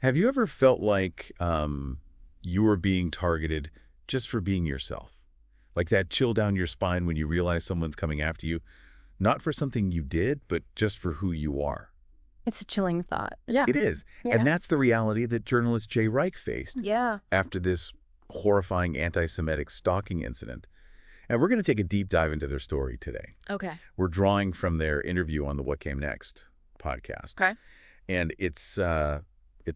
Have you ever felt like you were being targeted just for being yourself? Like that chill down your spine when you realize someone's coming after you, not for something you did, but just for who you are? It's a chilling thought. Yeah. It is. Yeah. And that's the reality that journalist Jay Reich faced Yeah. after this horrifying anti-Semitic stalking incident. And we're going to take a deep dive into their story today. Okay. We're drawing from their interview on the What Came Next podcast. Okay. And it's a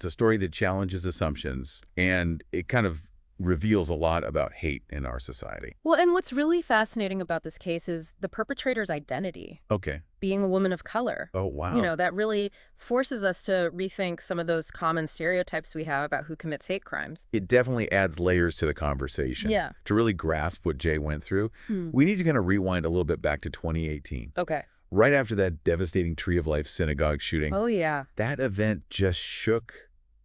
story that challenges assumptions, and it kind of reveals a lot about hate in our society. Well, and what's really fascinating about this case is the perpetrator's identity, Okay. being a woman of color. Oh, wow. You know, that really forces us to rethink some of those common stereotypes we have about who commits hate crimes. It definitely adds layers to the conversation. Yeah. To really grasp what Jay went through, we need to kind of rewind a little bit back to 2018. Okay. Right after that devastating Tree of Life synagogue shooting, Oh, yeah. that event just shook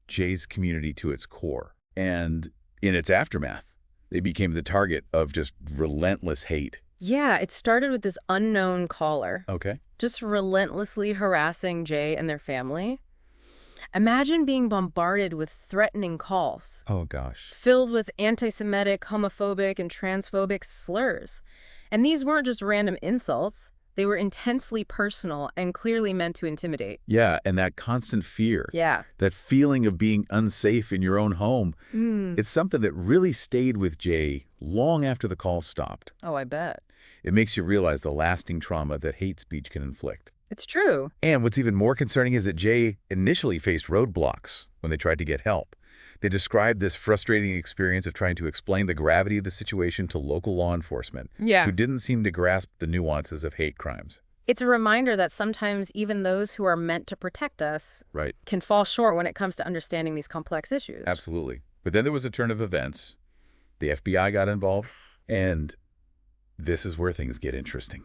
Jay's community to its core. And in its aftermath, they became the target of just relentless hate. Yeah, it started with this unknown caller, Okay. just relentlessly harassing Jay and their family. Imagine being bombarded with threatening calls, Oh, gosh. filled with anti-Semitic, homophobic, and transphobic slurs. And these weren't just random insults. They were intensely personal and clearly meant to intimidate. Yeah, and that constant fear, Yeah. that feeling of being unsafe in your own home, Mm. it's something that really stayed with Jay long after the call stopped. Oh, I bet. It makes you realize the lasting trauma that hate speech can inflict. It's true. And what's even more concerning is that Jay initially faced roadblocks when they tried to get help. They described this frustrating experience of trying to explain the gravity of the situation to local law enforcement, Yeah. who didn't seem to grasp the nuances of hate crimes. It's a reminder that sometimes even those who are meant to protect us Right. can fall short when it comes to understanding these complex issues. Absolutely. But then there was a turn of events. The FBI got involved, and this is where things get interesting.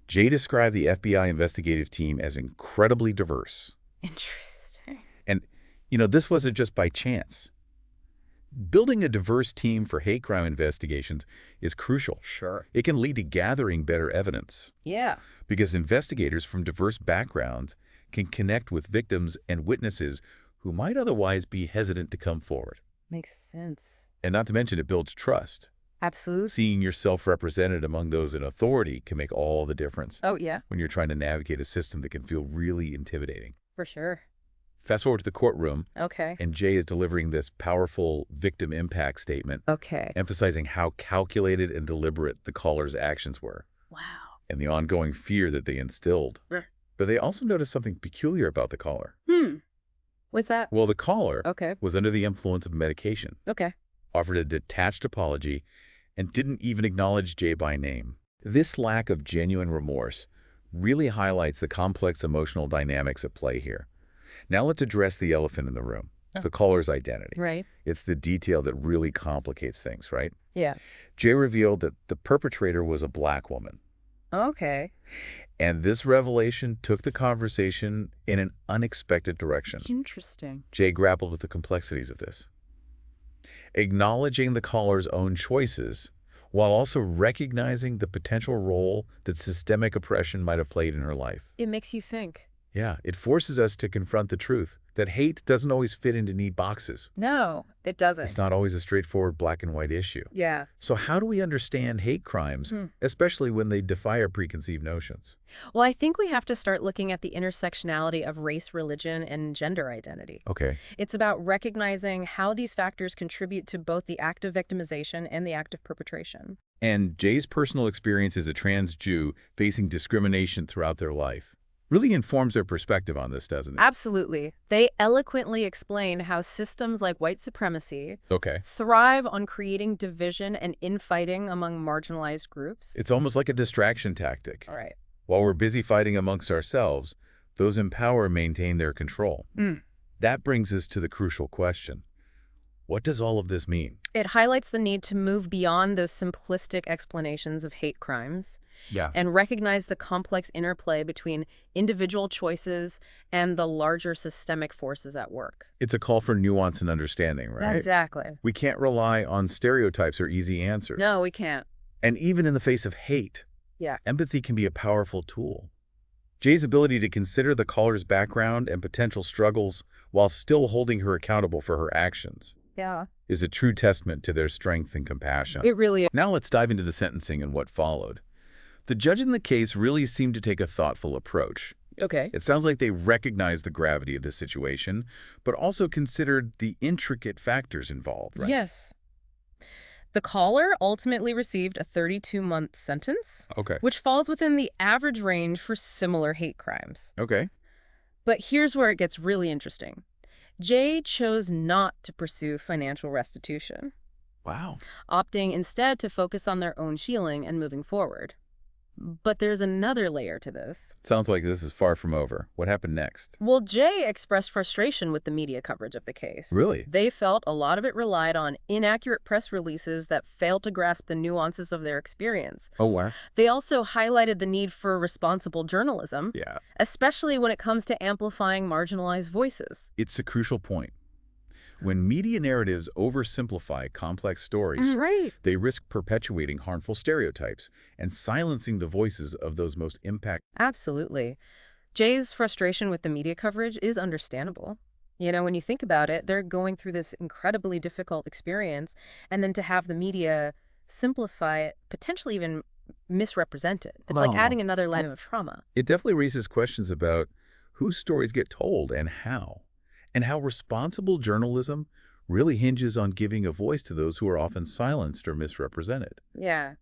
Jay described the FBI investigative team as incredibly diverse. Interesting. And, this wasn't just by chance. Building a diverse team for hate crime investigations is crucial. Sure. It can lead to gathering better evidence Yeah. because investigators from diverse backgrounds can connect with victims and witnesses who might otherwise be hesitant to come forward. Makes sense. And not to mention, it builds trust. Absolutely. Seeing yourself represented among those in authority can make all the difference Oh, yeah, when you're trying to navigate a system that can feel really intimidating. for sure. Fast forward to the courtroom, Okay. and Jay is delivering this powerful victim impact statement, Okay. emphasizing how calculated and deliberate the caller's actions were Wow. and the ongoing fear that they instilled. Right. But they also noticed something peculiar about the caller. Was that? Well, the caller Okay. was under the influence of medication, Okay. offered a detached apology, and didn't even acknowledge Jay by name. This lack of genuine remorse really highlights the complex emotional dynamics at play here. Now let's address the elephant in the room, the caller's identity. Right. It's the detail that really complicates things, right? Yeah. Jay revealed that the perpetrator was a black woman. Okay. And this revelation took the conversation in an unexpected direction. Interesting. Jay grappled with the complexities of this, acknowledging the caller's own choices while also recognizing the potential role that systemic oppression might have played in her life. It makes you think. Yeah, it forces us to confront the truth that hate doesn't always fit into neat boxes. No, it doesn't. It's not always a straightforward black and white issue. Yeah. So how do we understand hate crimes, especially when they defy our preconceived notions? Well, I think we have to start looking at the intersectionality of race, religion, and gender identity. Okay. It's about recognizing how these factors contribute to both the act of victimization and the act of perpetration. And Jay's personal experience as a trans Jew facing discrimination throughout their life really informs their perspective on this, doesn't it? Absolutely. They eloquently explain how systems like white supremacy Okay. thrive on creating division and infighting among marginalized groups. It's almost like a distraction tactic. All right. While we're busy fighting amongst ourselves, those in power maintain their control. That brings us to the crucial question. What does all of this mean? It highlights the need to move beyond those simplistic explanations of hate crimes Yeah. and recognize the complex interplay between individual choices and the larger systemic forces at work. It's a call for nuance and understanding, right? Exactly. We can't rely on stereotypes or easy answers. No, we can't. And even in the face of hate, Yeah. empathy can be a powerful tool. Jay's ability to consider the caller's background and potential struggles while still holding her accountable for her actions Yeah. is a true testament to their strength and compassion. It really is. Now let's dive into the sentencing and what followed. The judge in the case really seemed to take a thoughtful approach. Okay. It sounds like they recognized the gravity of the situation, but also considered the intricate factors involved, right? Yes. The caller ultimately received a 32-month sentence, Okay. which falls within the average range for similar hate crimes. Okay. But here's where it gets really interesting. Jay chose not to pursue financial restitution, Wow. opting instead to focus on their own healing and moving forward. But there's another layer to this. Sounds like this is far from over. What happened next? Well, Jay expressed frustration with the media coverage of the case. Really? They felt a lot of it relied on inaccurate press releases that failed to grasp the nuances of their experience. Oh, wow. They also highlighted the need for responsible journalism, Yeah. especially when it comes to amplifying marginalized voices. It's a crucial point. When media narratives oversimplify complex stories, Right. they risk perpetuating harmful stereotypes and silencing the voices of those most impacted. Absolutely. Jay's frustration with the media coverage is understandable. You know, when you think about it, they're going through this incredibly difficult experience, and then to have the media simplify it, potentially even misrepresent it. It's like Wow. adding another layer of trauma. It definitely raises questions about whose stories get told and how responsible journalism really hinges on giving a voice to those who are often silenced or misrepresented. Yeah.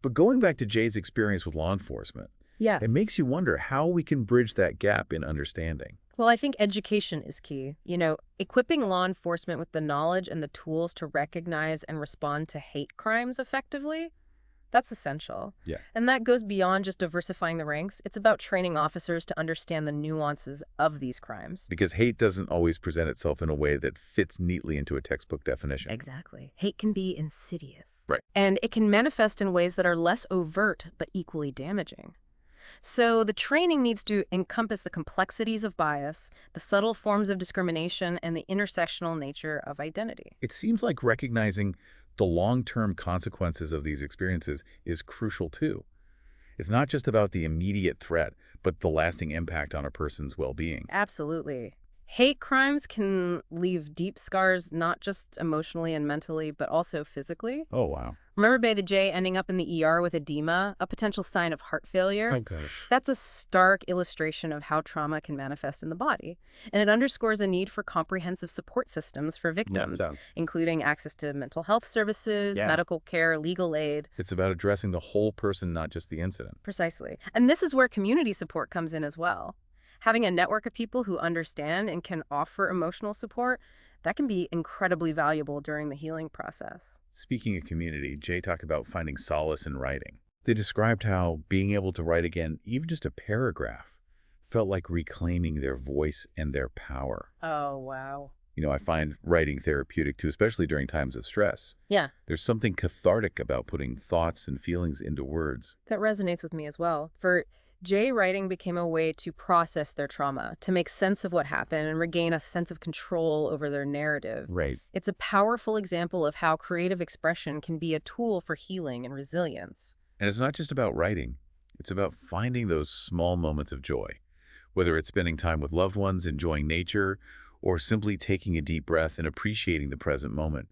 But going back to Jay's experience with law enforcement, Yes. it makes you wonder how we can bridge that gap in understanding. Well, I think education is key. You know, equipping law enforcement with the knowledge and the tools to recognize and respond to hate crimes effectively, that's essential. Yeah. And that goes beyond just diversifying the ranks. It's about training officers to understand the nuances of these crimes. Because hate doesn't always present itself in a way that fits neatly into a textbook definition. Exactly. Hate can be insidious. Right. And it can manifest in ways that are less overt but equally damaging. So the training needs to encompass the complexities of bias, the subtle forms of discrimination, and the intersectional nature of identity. It seems like recognizing the long-term consequences of these experiences is crucial too. It's not just about the immediate threat, but the lasting impact on a person's well-being. Absolutely. Hate crimes can leave deep scars, not just emotionally and mentally, but also physically. Oh, wow. Remember Beta J ending up in the ER with edema, a potential sign of heart failure? Okay. That's a stark illustration of how trauma can manifest in the body. And it underscores the need for comprehensive support systems for victims, including access to mental health services, Yeah. medical care, legal aid. It's about addressing the whole person, not just the incident. Precisely. And this is where community support comes in as well. Having a network of people who understand and can offer emotional support, that can be incredibly valuable during the healing process. Speaking of community, Jay talked about finding solace in writing. They described how being able to write again, even just a paragraph, felt like reclaiming their voice and their power. Oh, wow. You know, I find writing therapeutic too, especially during times of stress. Yeah, There's something cathartic about putting thoughts and feelings into words. that resonates with me as well. For Jay, writing became a way to process their trauma, to make sense of what happened and regain a sense of control over their narrative. Right. It's a powerful example of how creative expression can be a tool for healing and resilience. And it's not just about writing. It's about finding those small moments of joy, whether it's spending time with loved ones, enjoying nature, or simply taking a deep breath and appreciating the present moment.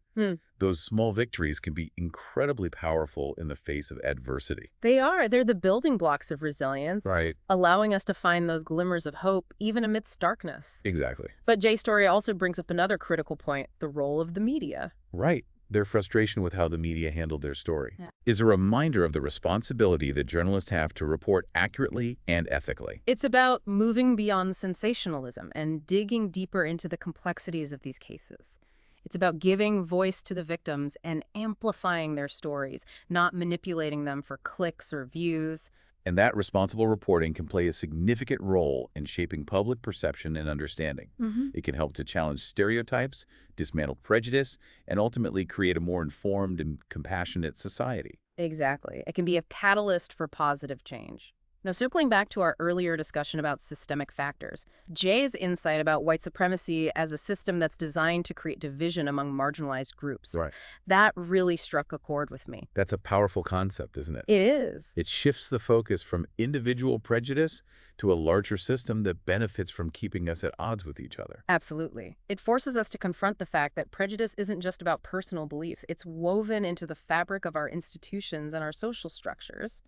Those small victories can be incredibly powerful in the face of adversity. They're the building blocks of resilience, Right. allowing us to find those glimmers of hope even amidst darkness. Exactly. But Jay's story also brings up another critical point, the role of the media. Right. Their frustration with how the media handled their story Yeah. is a reminder of the responsibility that journalists have to report accurately and ethically. It's about moving beyond sensationalism and digging deeper into the complexities of these cases. It's about giving voice to the victims and amplifying their stories, not manipulating them for clicks or views. And that responsible reporting can play a significant role in shaping public perception and understanding. It can help to challenge stereotypes, dismantle prejudice, and ultimately create a more informed and compassionate society. Exactly. It can be a catalyst for positive change. Now, circling back to our earlier discussion about systemic factors, Jay's insight about white supremacy as a system that's designed to create division among marginalized groups, Right. that really struck a chord with me. That's a powerful concept, isn't it? It is. It shifts the focus from individual prejudice to a larger system that benefits from keeping us at odds with each other. Absolutely. It forces us to confront the fact that prejudice isn't just about personal beliefs. It's woven into the fabric of our institutions and our social structures.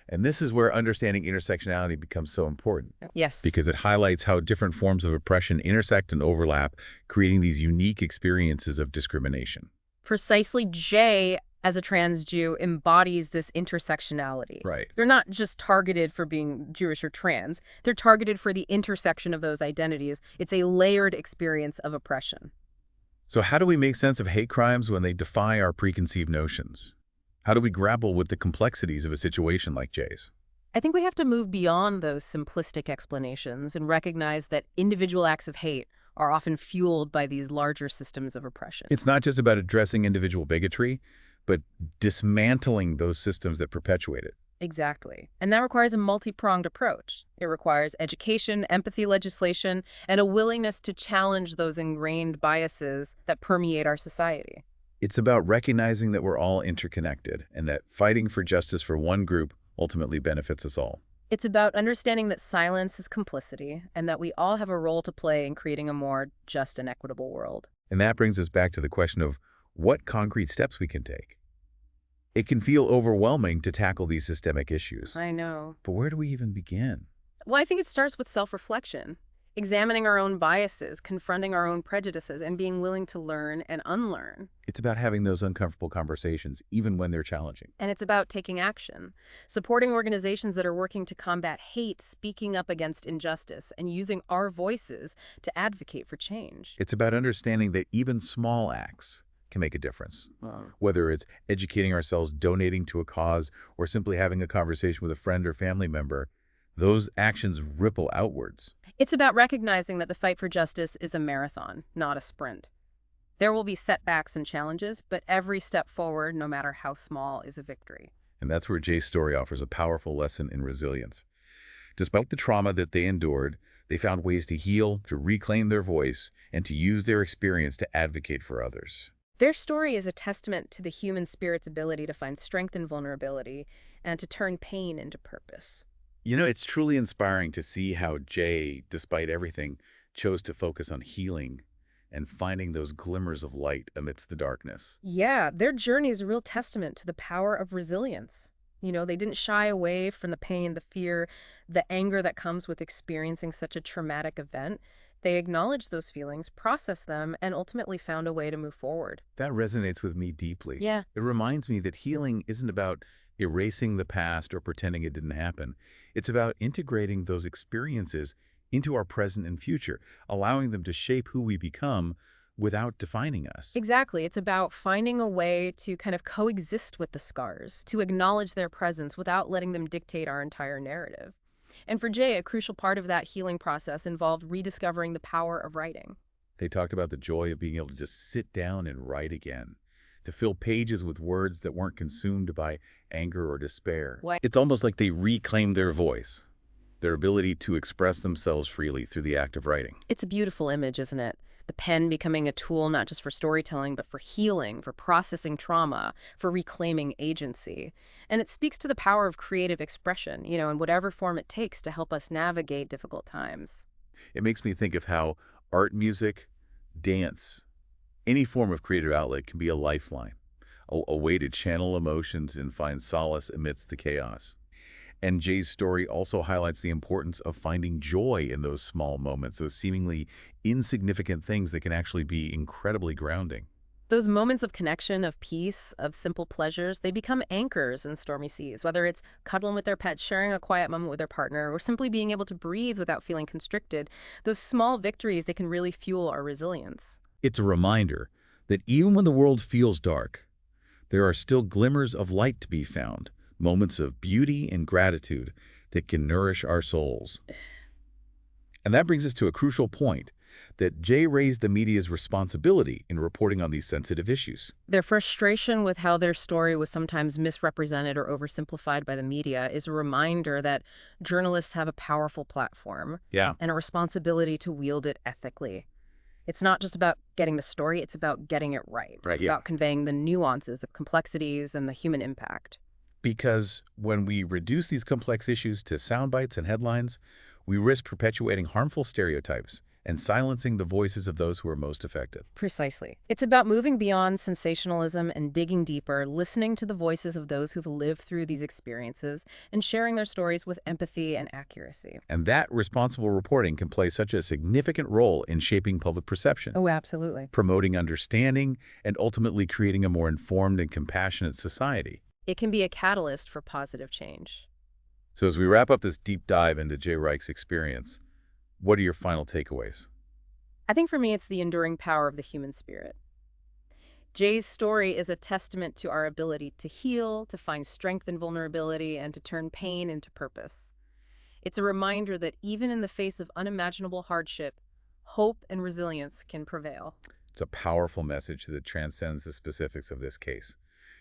And this is where understanding intersectionality becomes so important, Yes. because it highlights how different forms of oppression intersect and overlap, creating these unique experiences of discrimination. Precisely, Jay, as a trans Jew, embodies this intersectionality. Right. They're not just targeted for being Jewish or trans. They're targeted for the intersection of those identities. It's a layered experience of oppression. So how do we make sense of hate crimes when they defy our preconceived notions? How do we grapple with the complexities of a situation like Jay's? I think we have to move beyond those simplistic explanations and recognize that individual acts of hate are often fueled by these larger systems of oppression. It's not just about addressing individual bigotry, but dismantling those systems that perpetuate it. Exactly. And that requires a multi-pronged approach. It requires education, empathy legislation, and a willingness to challenge those ingrained biases that permeate our society. It's about recognizing that we're all interconnected and that fighting for justice for one group ultimately benefits us all. It's about understanding that silence is complicity and that we all have a role to play in creating a more just and equitable world. And that brings us back to the question of what concrete steps we can take. It can feel overwhelming to tackle these systemic issues. I know. But where do we even begin? Well, I think it starts with self-reflection, examining our own biases, confronting our own prejudices, and being willing to learn and unlearn. It's about having those uncomfortable conversations, even when they're challenging. And it's about taking action, supporting organizations that are working to combat hate, speaking up against injustice, and using our voices to advocate for change. It's about understanding that even small acts can make a difference. Whether it's educating ourselves, donating to a cause, or simply having a conversation with a friend or family member, those actions ripple outwards. It's about recognizing that the fight for justice is a marathon, not a sprint. There will be setbacks and challenges, but every step forward, no matter how small, is a victory. And that's where Jay's story offers a powerful lesson in resilience. Despite the trauma that they endured, they found ways to heal, to reclaim their voice, and to use their experience to advocate for others. Their story is a testament to the human spirit's ability to find strength in vulnerability and to turn pain into purpose. You know, it's truly inspiring to see how Jay, despite everything, chose to focus on healing and finding those glimmers of light amidst the darkness. Yeah, their journey is a real testament to the power of resilience. You know, they didn't shy away from the pain, the fear, the anger that comes with experiencing such a traumatic event. They acknowledged those feelings, processed them, and ultimately found a way to move forward. That resonates with me deeply. Yeah. It reminds me that healing isn't about erasing the past or pretending it didn't happen. It's about integrating those experiences into our present and future, allowing them to shape who we become without defining us. Exactly. It's about finding a way to kind of coexist with the scars, to acknowledge their presence without letting them dictate our entire narrative. And for Jay, a crucial part of that healing process involved rediscovering the power of writing. They talked about the joy of being able to just sit down and write again, to fill pages with words that weren't consumed by anger or despair. What? It's almost like they reclaimed their voice, their ability to express themselves freely through the act of writing. It's a beautiful image, isn't it? The pen becoming a tool not just for storytelling, but for healing, for processing trauma, for reclaiming agency. And it speaks to the power of creative expression, you know, in whatever form it takes to help us navigate difficult times. It makes me think of how art, music, dance, any form of creative outlet can be a lifeline, a way to channel emotions and find solace amidst the chaos. And Jay's story also highlights the importance of finding joy in those small moments, those seemingly insignificant things that can actually be incredibly grounding. Those moments of connection, of peace, of simple pleasures, they become anchors in stormy seas, whether it's cuddling with their pet, sharing a quiet moment with their partner, or simply being able to breathe without feeling constricted. Those small victories, they can really fuel our resilience. It's a reminder that even when the world feels dark, there are still glimmers of light to be found, moments of beauty and gratitude that can nourish our souls. And that brings us to a crucial point. that Jay raised the media's responsibility in reporting on these sensitive issues. Their frustration with how their story was sometimes misrepresented or oversimplified by the media is a reminder that journalists have a powerful platform Yeah. and a responsibility to wield it ethically. It's not just about getting the story, it's about getting it right. Right, yeah. About conveying the nuances, the complexities, and the human impact. Because when we reduce these complex issues to sound bites and headlines, we risk perpetuating harmful stereotypes and silencing the voices of those who are most affected. Precisely. It's about moving beyond sensationalism and digging deeper, listening to the voices of those who've lived through these experiences and sharing their stories with empathy and accuracy. And that responsible reporting can play such a significant role in shaping public perception, Oh, absolutely. promoting understanding, and ultimately creating a more informed and compassionate society. It can be a catalyst for positive change. So as we wrap up this deep dive into Jay Reich's experience, what are your final takeaways? I think for me, it's the enduring power of the human spirit. Jay's story is a testament to our ability to heal, to find strength in vulnerability, and to turn pain into purpose. It's a reminder that even in the face of unimaginable hardship, hope and resilience can prevail. It's a powerful message that transcends the specifics of this case.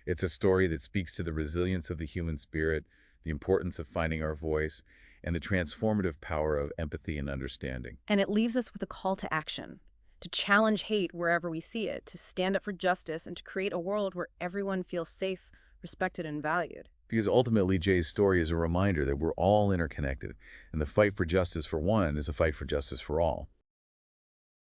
It's a story that speaks to the resilience of the human spirit, the importance of finding our voice, and the transformative power of empathy and understanding. And it leaves us with a call to action, to challenge hate wherever we see it, to stand up for justice, and to create a world where everyone feels safe, respected, and valued. Because ultimately, Jay's story is a reminder that we're all interconnected, and the fight for justice for one is a fight for justice for all.